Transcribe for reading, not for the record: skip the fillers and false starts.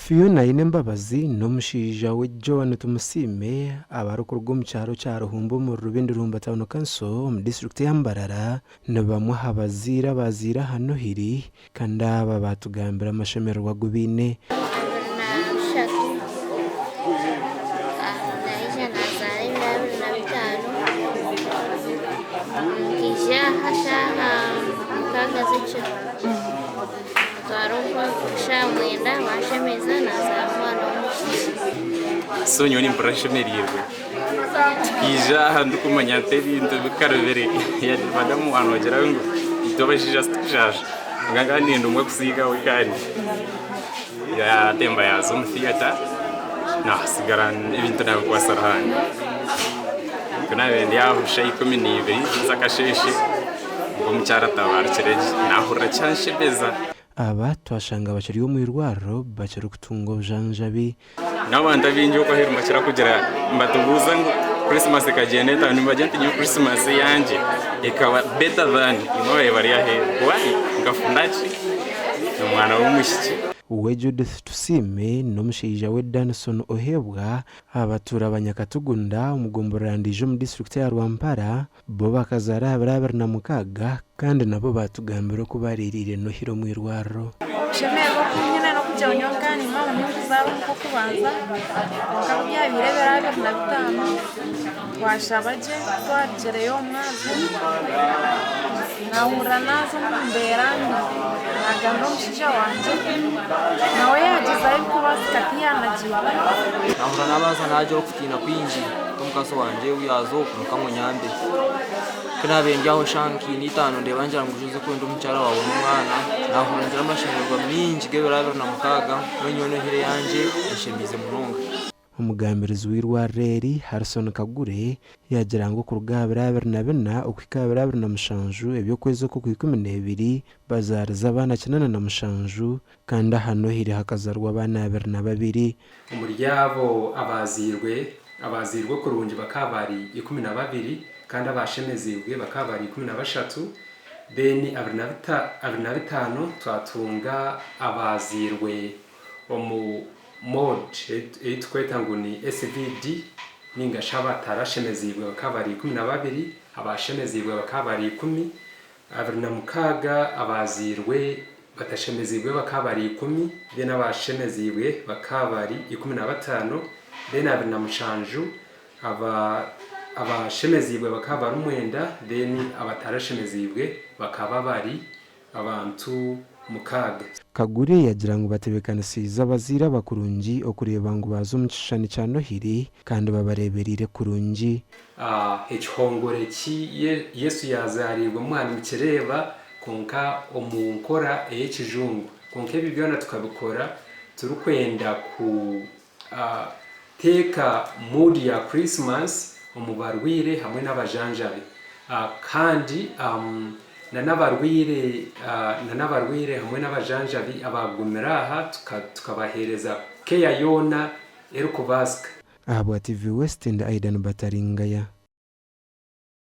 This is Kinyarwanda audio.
Fiona Inembabazi n'omushaija we Joan Tumusime abarukuruga omu kyaro kya Ruhumbo mu Rubindi Ruhumba Town Council omu district ya Mbarara nibamuha abazaire abazaire aha Nohiri kandi aba batugambira amashemererwa gu biine. Sonho ni mprashemererwe ija handu kumanya teri ndobikarabere ya madamu anogera ngo itobashija stishaje nganga ni ndumwe kusiga wikari ya temba ya zo theater na sigara ibintu nawe kwasarahani kuna bendi aho shayi kominibe zakasheshe ngo mucyara tabarcereje nahura cyanshe beza aba twashanga bacari mu irwaro bacari kutunga obujanjabi n'abandi binjo ko hero mbakira kugira mbatubuza ngo Christmas kajeneta nimbaje ntinyo Christmas yanje ikaba better than inoye bari yahe wani ngafundachi n'umwana w'umushiki we Judith Tusime n'omushaija we Danson Ohebwa abatura abanyakatugunda umugomborandije mu district ya Rwampara bo bakazara abaraber na mukaga kandi nabo batugambira ko baririre Nohiro mu irwaro shemego kunyina no kujya onyongani mama n'uzaba ko kubanza ngabya birebera na bitano washabaje twagereyo mwazi nahura nazo mberani nagamba mushija wanje nawe yagize ariko basikatiyanagiwe nahura nabaza naje okutina kwinji tomkaso wanje uyazo kukamonyambe kana benjaho shanki nitano ndebanjira ngujuze kwenda umucyara wawe n'umwana nahura ngira amashemererwa mingi geberabe na mukaga wenyone hire yanje ishemize munonga. Umugambirizi w'irwareri Harrison Kagure yagira ngo ku rugabirabe na bena ukikabirabe na mushanju ebyo kwezi ko ku 12 bazariza abana kinana na mushanju kandi hano hiri hakazarwa abana 22 umuryabo abazirwe kurungi bakabari 12 kandi abashemezibwe bakabari 13 beni 25 twatunga abazirwe omu mode etweta ngo ni SVD ninga shaba tarashemezibwe bakabari 12 abashemezibwe bakabari 10 abrina mukaga abazirwe batashemezibwe bakabari 10 bena abashemezibwe bakabari 15 bena abrina mushanju abashemezibwe bakabari 9 beni abatarashemezibwe bakaba bari abantu mukaga. Kagure yagira ngo batebekanisiza abazira bakurungi okureba ngo bazo mu kishani cya Nohiri kandi babareberire kurungi ekihongore ki Yesu yazarirwa mwana mukireba konka omunkora ekijungu konka bibyona tukabikora turukwenda ku teka mood ya Christmas omubarwire hamwe n'abajanjabe kandi nanabarwire hamwe n'abajanjabi abagumiraha tukabahereza keya yona erukubasika aha TV West and Aidan Bataringaya.